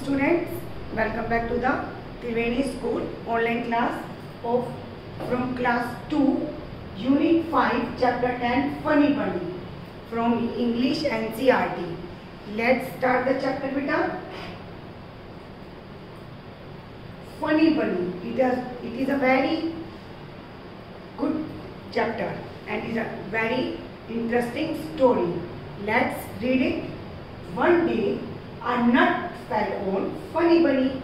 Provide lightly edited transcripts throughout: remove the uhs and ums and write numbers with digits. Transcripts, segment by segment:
students, welcome back to the Triveni School online class of from class 2 unit 5 chapter 10 Funny Bunny from English NCERT. Let's start the chapter beta. Funny Bunny, it is a very good chapter and is a very interesting story. Let's read it. One day a nut fell on Funny Bunny.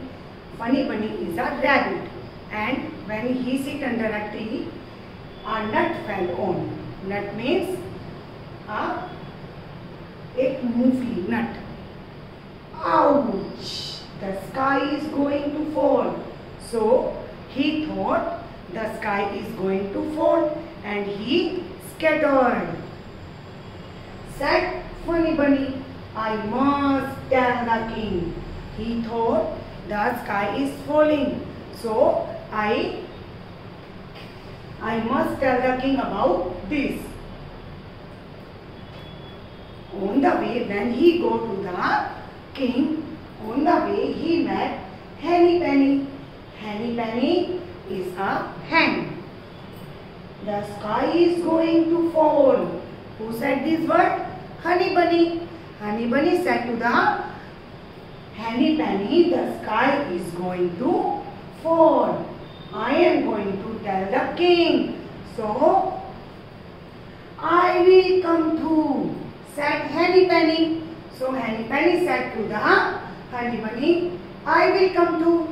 Funny Bunny is a rabbit, and when he sit under a tree, a nut fell on. Nut means एक मूंगफली nut. Ouch! The sky is going to fall. So he thought the sky is going to fall, and he scattered. Said Funny Bunny, I must tell the king. He thought the sky is falling, so I must tell the king about this. On the way, when he go to the king, on the way he met Henny Penny. Henny Penny is a hen. The sky is going to fall. Who said this word? Honey Bunny. Honey Bunny said to the Henny Penny, the sky is going to fall. I am going to tell the king. So, I will come too, said Henny Penny. So, Henny Penny said to the Honey Bunny, I will come too.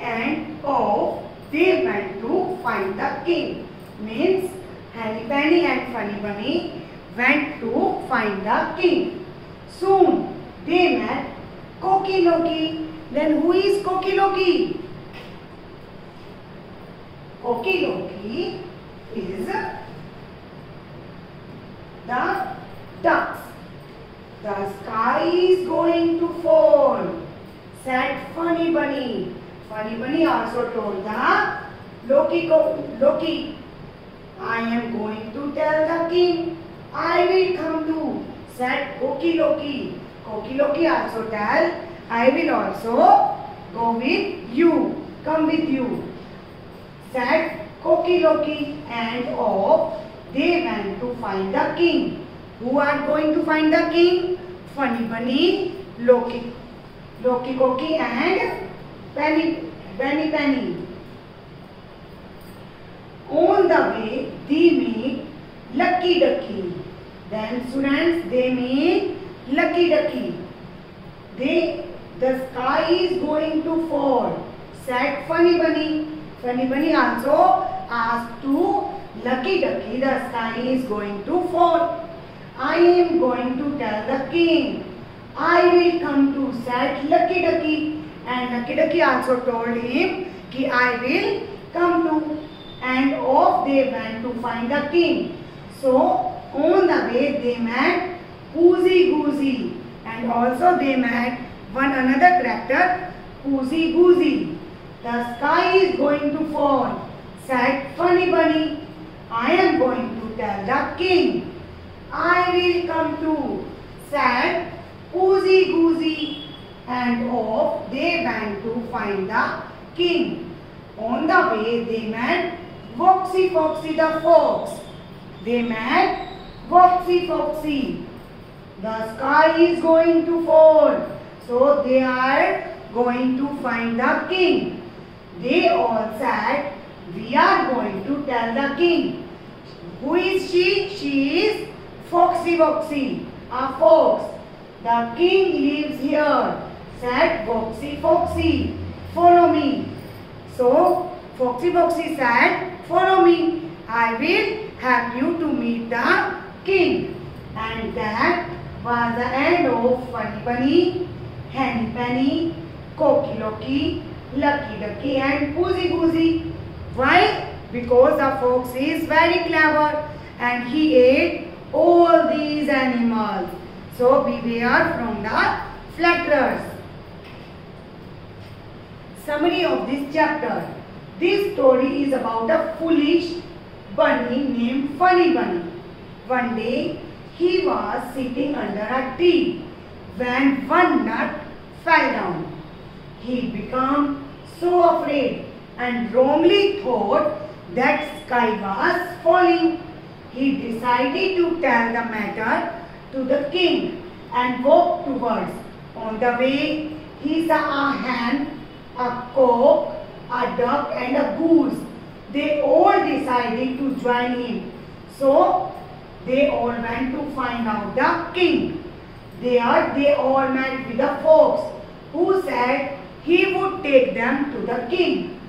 And off they went to find the king. Means, Henny Penny and Funny Bunny went to find the king. Soon they met Cocky Locky. Then who is Cocky Locky? Cocky Locky is the ducks. The sky is going to fall, said Funny Bunny. Funny Bunny also told the Locky, I am going to tell the king. I will come too, said Cocky Locky. Cocky Locky also tell, I will also go with you, come with you, said Cocky Locky, and off they went to find the king. Who are going to find the king? Funny Bunny, Locky Cocky and Penny. On the way they meet Lucky Ducky. Then students, they meet Lucky Ducky. The sky is going to fall, said Funny Bunny. Funny Bunny also asked to Lucky Ducky, the sky is going to fall. I am going to tell the king. I will come too, said Lucky Ducky. And Lucky Ducky also told him that I will come too. And off they went to find the king. So on the way they met Oozy Goozy, and also they met one another character, Oozy Goozy. The sky is going to fall, said Funny Bunny. I am going to tell the king. I will come too, said Oozy Goozy, and off they went to find the king. On the way they met Foxy Foxy the fox. They met Foxy Foxy. The sky is going to fall, so they are going to find the king. They all said, we are going to tell the king. Who is she? She is Foxy Foxy, a fox. The king lives here, said Foxy Foxy. Follow me. So Foxy Foxy said, follow me. I will help you to meet the king. And that was the end of Funny Bunny, Henny Penny, Cocky Locky, Lucky Ducky and Oozy Goozy. Why? Because the fox is very clever and he ate all these animals. So beware from the flatterers. Summary of this chapter. This story is about a foolish bunny named Funny Bunny. One day he was sitting under a tree when one nut fell down. He became so afraid and wrongly thought that sky was falling. He decided to tell the matter to the king and walked towards. On the way, he saw a hen, a cock, a duck and a goose. They all decided to join him. So, they all went to find out the king. There they all met with a fox who said he would take them to the king.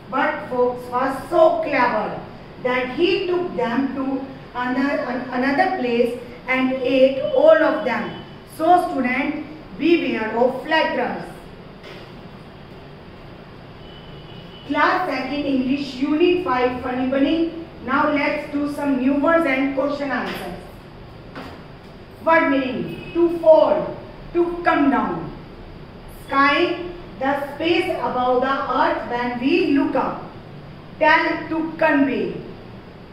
But fox was so clever that he took them to another place and ate all of them. So students, beware of flatterers. Class 2nd English Unit 5 Funny Bunny. Now let's do some new words and question answers. Word meaning: to fall, to come down. Sky, the space above the earth when we look up. Tell, to convey.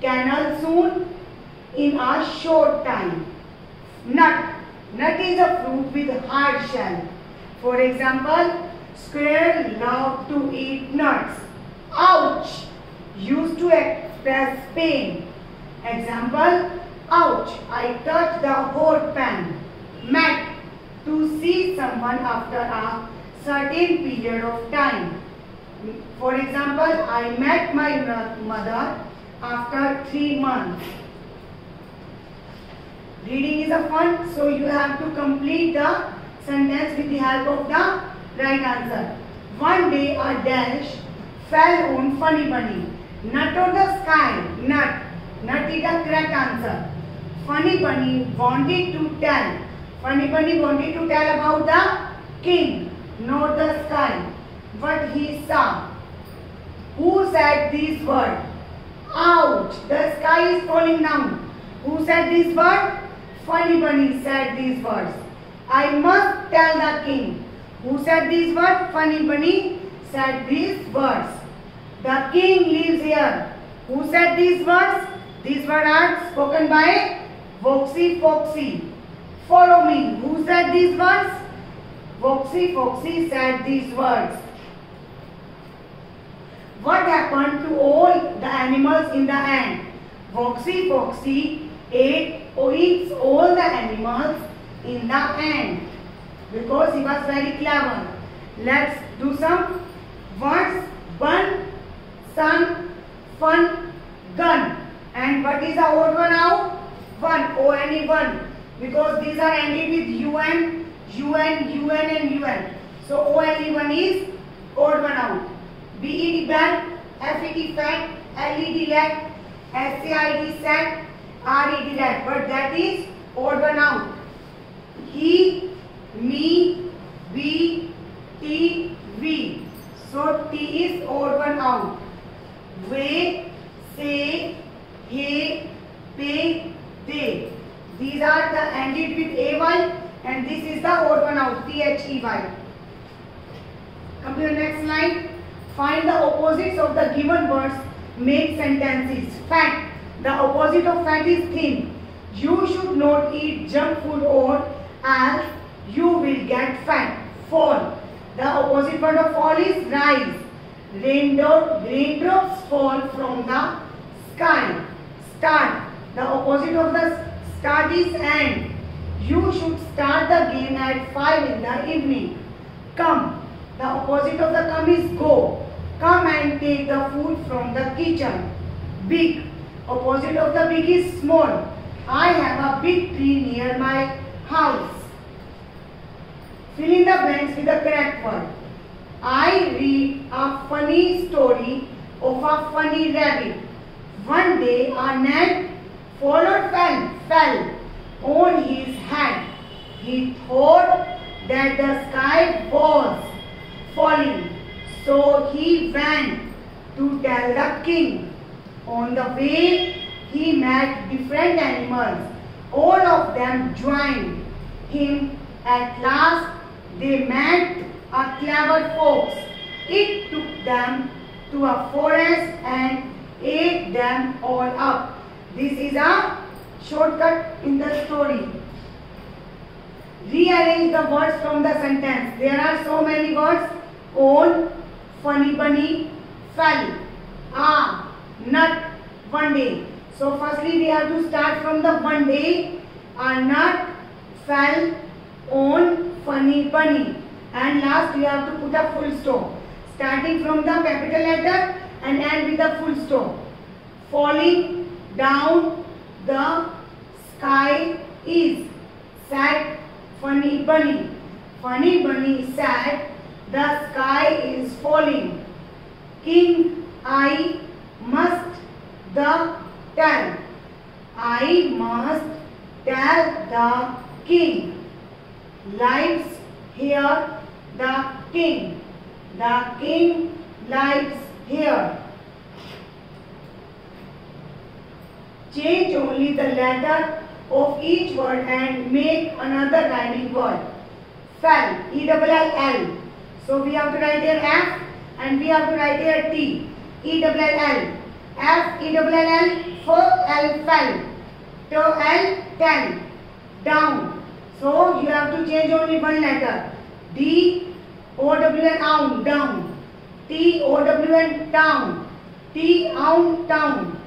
Canal, soon, in a short time. Nut, nut is a fruit with hard shell. For example, squirrel love to eat nuts. Ouch, used to express pain. Example, ouch, I touched the hot pan. Met, to see someone after a certain period of time. For example, I met my mother after 3 months. Reading is a fun, so you have to complete the sentence with the help of the right answer. One day a dash fell on Funny Bunny. Nut on the sky. Nut. Nut is the correct answer. Funny Bunny wanted to tell. Funny Bunny wanted to tell about the king, not the sky. What he saw. Who said these words? Ouch! The sky is falling down. Who said these words? Funny Bunny said these words. I must tell the king. Who said these words? Funny Bunny said these words. The king lives here. Who said these words? These words are spoken by Foxy Foxy. Follow me. Who said these words? Foxy Foxy said these words. What happened to all the animals in the end? Foxy Foxy eats all the animals in the end because he was very clever. Let's do some words. Bun, sun, fun, gun. And what is the odd one out? One, O-N-E, one. Because these are ended with UN, UN, UN and UN. So O-N-E, one is odd one out. B-E-D, band, F-E-T, fat, L-E-D, let, S-A-I-D, set, R-E-D, let. But that is odd one out. He, me, we, T, we. So T is odd one out. We, say, he, pay, they. These are the ended with AY and this is the odd one out, T-H-E-Y. Come to the next slide. Find the opposites of the given words. Make sentences. Fat. The opposite of fat is thin. You should not eat junk food or else you will get fat. Fall. The opposite word of fall is rise. Raindrops fall from the sky. Start. The opposite of the start is end. You should start the game at 5 in the evening. Come. The opposite of the come is go. Come and take the food from the kitchen. Big. Opposite of the big is small. I have a big tree near my house. Fill in the blanks with the correct word. I read a funny story of a funny rabbit. One day a gnat fell on his head. He thought that the sky was falling. So he went to tell the king. On the way, he met different animals. All of them joined him. At last, they met a clever fox. It took them to a forest and ate them all up. This is a shortcut in the story. Rearrange the words from the sentence. There are so many words. On, funny bunny, fell, nut, one day. So firstly we have to start from the one day. A nut fell on funny bunny. And last we have to put a full stop. Starting from the capital letter and end with a full stop. Falling down the sky is, said funny bunny. Funny bunny said the sky is falling. King, I must the tell. I must tell the king. Lives here the king. The king lives here. Change only the letter of each word and make another rhyming word. Fell, E-double-L-L. So we have to write here F and we have to write here T. E-double-L-L. F, E-double-L-L, F-L, fell. T-L, tell. Down. So you have to change only one letter. D, O-W-N, down. T, O-W-N, town. T, town.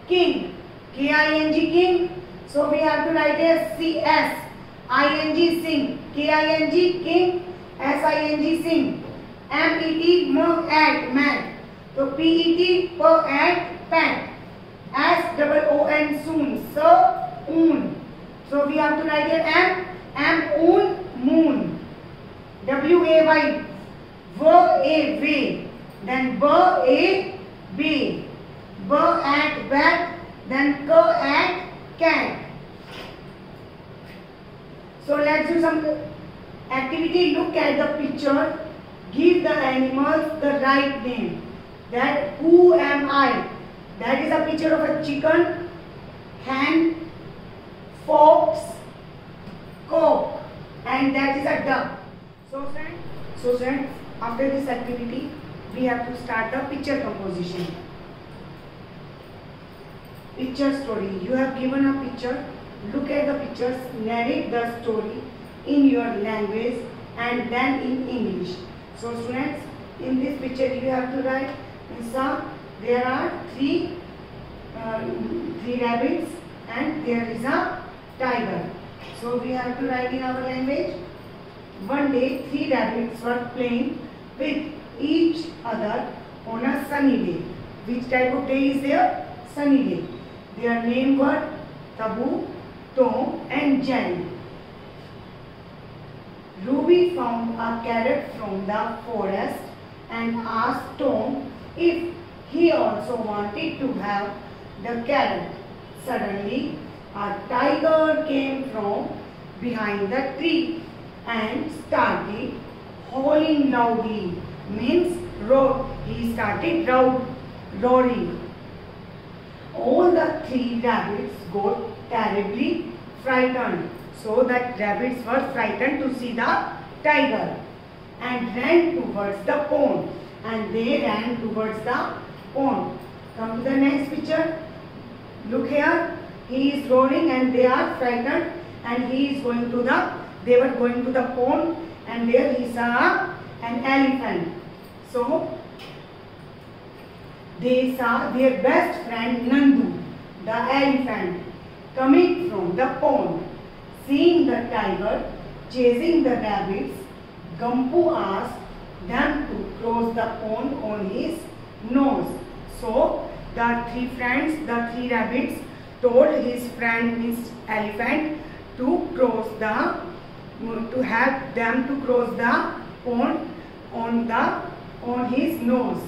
King, K-I-N-G, king. So we have to write here C-S. I-N-G, sing. K-I-N-G, king. S-I-N-G, sing. M-E-T, mad, mad. So P-E-T, pet, pet. S-O-O-N, soon. So, oon. So we have to write here M. M-oon, moon. W-A-Y, V-A-way. Then B-A-B. B at bat. Then K at cat. So let's do some activity. Look at the picture. Give the animals the right name. That who am I? That is a picture of a chicken, hen, fox, cock, and that is a duck. So friends, after this activity, we have to start the picture composition. Picture story. You have given a picture. Look at the pictures. Narrate the story in your language and then in English. So students, in this picture you have to write. There are three rabbits and there is a tiger. So we have to write in our language. One day, 3 rabbits were playing with each other on a sunny day. Which type of day is there? Sunny day. Their names were Tabu, Tom and Jenny. Ruby found a carrot from the forest and asked Tom if he also wanted to have the carrot. Suddenly, a tiger came from behind the tree and started howling loudly. Means roar. He started roaring. All the 3 rabbits got terribly frightened. So that rabbits were frightened to see the tiger and ran towards the pond. And they ran towards the pond. Come to the next picture. Look here. He is roaring and they are frightened. And he is going to they were going to the pond and there he saw an elephant. So they saw their best friend Nandu, the elephant, coming from the pond. Seeing the tiger chasing the rabbits, Gampu asked them to cross the pond on his nose. So the 3 friends, the 3 rabbits, told his friend, his elephant, to help them to cross the pond on his nose.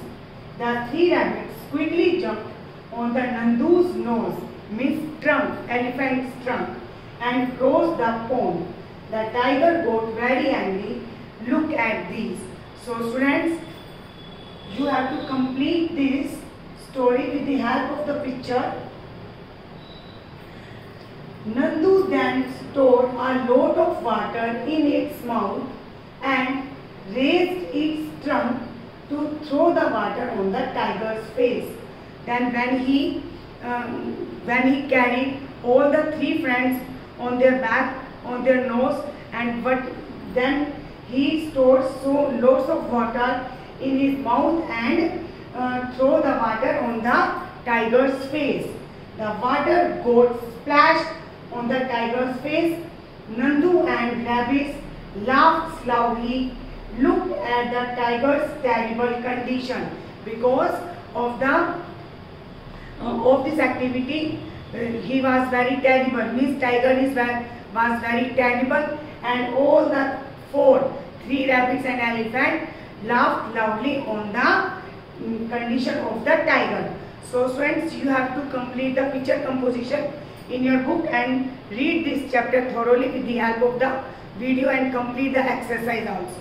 The 3 rabbits quickly jumped on the Nandu's nose, means trunk, elephant's trunk, and crossed the pond. The tiger got very angry. Look at these. So students, you have to complete this story with the help of the picture. Nandu then stored a lot of water in its mouth and raised its trunk to throw the water on the tiger's face. Then when he carried all the 3 friends on their back, on their nose, and then he stored so lots of water in his mouth and throw the water on the tiger's face. The water got splashed on the tiger's face. Nandu and rabbits laughed loudly, looked at the tiger's terrible condition. Because of this activity, he was very terrible. Means tiger was very terrible, and all the three rabbits and elephant laughed loudly on the condition of the tiger. So students, you have to complete the picture composition in your book and read this chapter thoroughly with the help of the video and complete the exercise also.